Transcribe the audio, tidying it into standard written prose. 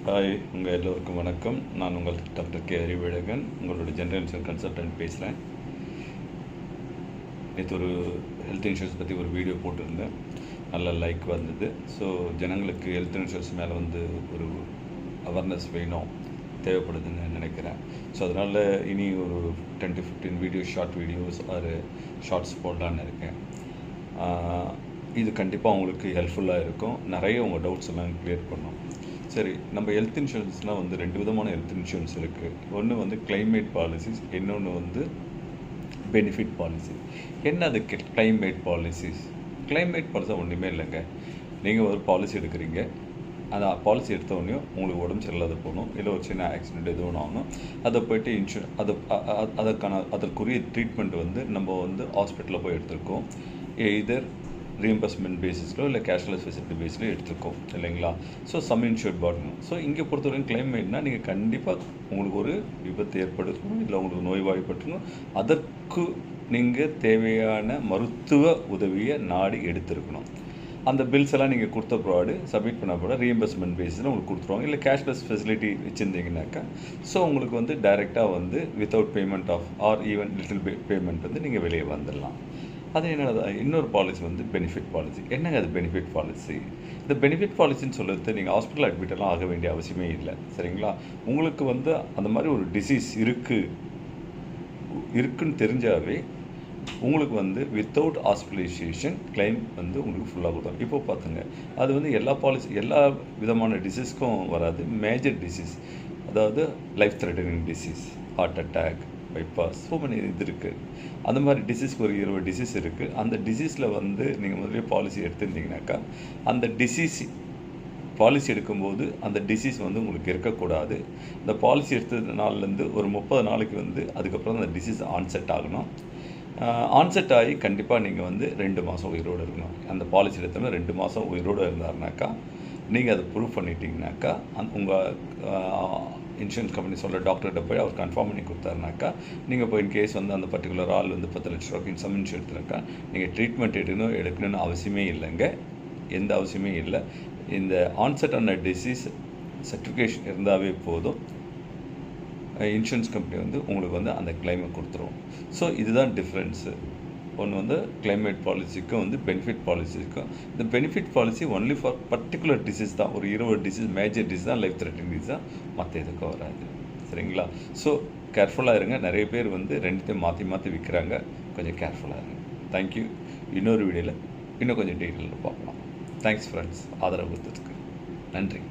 Hi, உங்கள் எல்லோருக்கும் வணக்கம். நான் உங்கள் டாக்டர் கே அறிவழகன், உங்களோட ஜென்ரல் இன்சூரன்ஸ் கன்சல்டன்ட் பேசுகிறேன். நேற்று ஒரு ஹெல்த் இன்சூரன்ஸ் பற்றி ஒரு வீடியோ போட்டிருந்தேன், நல்ல லைக் வந்தது. ஸோ ஜனங்களுக்கு ஹெல்த் இன்சூரன்ஸ் மேலே ஒரு அவேர்னஸ் வேணும், தேவைப்படுதுன்னு நினைக்கிறேன். ஸோ அதனால் இனி ஒரு 10 to 15 videos, short videos or shorts போடலான்னு இருக்கேன். இது கண்டிப்பாக உங்களுக்கு ஹெல்ப்ஃபுல்லாக இருக்கும். நிறைய உங்கள் டவுட்ஸ் எல்லாம் கிளியர் பண்ணும். சரி, நம்ம ஹெல்த் இன்சூரன்ஸ்னால் ரெண்டு விதமான ஹெல்த் இன்சூரன்ஸ் இருக்குது. ஒன்று கிளைமேட் பாலிசிஸ், இன்னொன்று பெனிஃபிட் பாலிசி. என்ன அது கிளைமேட் பாலிசிஸ்? கிளைமேட் பாலிசி ஒன்றுமே இல்லைங்க. நீங்கள் ஒரு பாலிசி எடுக்கிறீங்க, அந்த பாலிசி எடுத்தோடனே உங்களுக்கு உடம்பு சரியில்லாத போகணும், இல்லை ஒரு சின்ன ஆக்சிடென்ட் எது ஒன்று ஆகணும், அதை போய்ட்டு அதற்குரிய ட்ரீட்மெண்ட் நம்ம ஹாஸ்பிட்டலில் போய் எடுத்திருக்கோம். எய்தர் ரீஎம்பர்ஸ்மெண்ட் பேசிஸ்லோ இல்லை கேஷ்லெஸ் ஃபெசிலிட்டி பேஸ்லோ எடுத்துருக்கோம், இல்லைங்களா? ஸோ சம் இன்சூர்ட் பாட்ணும். ஸோ இங்கே பொறுத்தவரைக்கும் கிளைமேட்னால் நீங்கள் கண்டிப்பாக உங்களுக்கு ஒரு விபத்து ஏற்படுத்தணும், இல்லை உங்களுக்கு நோய்வாய்ப்பட்டுணும், அதற்கு நீங்கள் தேவையான மருத்துவ உதவியை நாடி எடுத்துருக்கணும். அந்த பில்ஸ் எல்லாம் நீங்கள் கொடுத்த ப்ராடு சப்மிட் பண்ண போட ரீஎம்பர்ஸ்மெண்ட் பேஸில் உங்களுக்கு கொடுத்துருவாங்க. இல்லை கேஷ்லெஸ் ஃபெசிலிட்டி வச்சுருந்தீங்கன்னாக்கா ஸோ உங்களுக்கு டைரெக்டாக without payment off or even little payment நீங்கள் வெளியே வந்துடலாம். அது என்னது? இன்னொரு பாலிசி பெனிஃபிட் பாலிசி. என்னங்க அது பெனிஃபிட் பாலிசி? இந்த பெனிஃபிட் பாலிசின்னு சொல்கிறது நீங்கள் ஹாஸ்பிட்டல் அட்மிட்டெல்லாம் ஆக வேண்டிய அவசியமே இல்லை, சரிங்களா? உங்களுக்கு அந்த மாதிரி ஒரு டிசீஸ் இருக்குன்னு தெரிஞ்சாவே உங்களுக்கு வித்தவுட் ஹாஸ்பிட்டலைசேஷன் கிளைம் உங்களுக்கு ஃபுல்லாக கொடுத்தோம். இப்போ பார்த்துங்க, அது எல்லா விதமான டிசீஸ்க்கும் வராது. மேஜர் டிசீஸ், அதாவது life threatening disease, heart attack, bypass, so money இது இருக்குது. அந்த மாதிரி டிசீஸ்க்கு ஒரு 20 டிசீஸ் இருக்குது. அந்த டிசீஸில் நீங்கள் முதலே பாலிசி எடுத்துருந்தீங்கன்னாக்கா அந்த டிசீஸ் பாலிசி எடுக்கும்போது அந்த டிசீஸ் உங்களுக்கு இருக்கக்கூடாது. இந்த பாலிசி எடுத்தது நாள்லேருந்து ஒரு 30 நாளைக்கு அதுக்கப்புறம் அந்த டிசீஸ் ஆன்செட் ஆகணும். ஆன்செட் ஆகி கண்டிப்பாக நீங்கள் 2 மாதம் உயிரோடு இருக்கணும். அந்த பாலிசி எடுத்தோம்னா 2 மாதம் உயிரோடு இருந்தாருனாக்கா நீங்கள் அதை ப்ரூவ் பண்ணிட்டீங்கனாக்கா உங்கள் இன்சூரன்ஸ் கம்பெனி சொல்கிற டாக்டர்கிட்ட போய் அவர் கன்ஃபார்ம் பண்ணி கொடுத்தாருனாக்கா நீங்கள் போய் இன்கேஸ் அந்த பர்டிகுலர் ஆள் 10 லட்ச ரூபாய்க்கு சம் இன்சூரன்ஸ் எடுத்துனாக்கா நீங்கள் ட்ரீட்மெண்ட் எடுக்கணும்னு அவசியமே இல்லைங்க. எந்த அவசியமே இல்லை. இந்த ஆன்செட் ஆன டிசீஸ் சர்டிஃபிகேஷன் இருந்தாவே போதும், இன்சூரன்ஸ் கம்பெனி உங்களுக்கு அந்த கிளைமை கொடுத்துருவோம். ஸோ இதுதான் டிஃப்ரென்ஸு. ஒன்று கிளைமேட் பாலிசிக்கும் பெனிஃபிட் பாலிசிக்கும். இந்த benefit policy only for particular disease தான். ஒரு 20 டிசீஸ், மேஜர் டிசீஸ் தான், லைஃப் த்ரெட்டனிங் டிசீஸ் தான், மற்ற எதுக்கும் வராது, சரிங்களா? ஸோ கேர்ஃபுல்லாக இருங்க. நிறைய பேர் ரெண்டுத்தையும் மாற்றி விற்கிறாங்க. கொஞ்சம் கேர்ஃபுல்லாக இருங்க. தேங்க்யூ. இன்னொரு வீடியோவில் இன்னும் கொஞ்சம் டீட்டெயிலில் பார்க்கலாம். தேங்க்ஸ் ஃப்ரெண்ட்ஸ், ஆதரவு கொடுத்ததுக்கு நன்றி.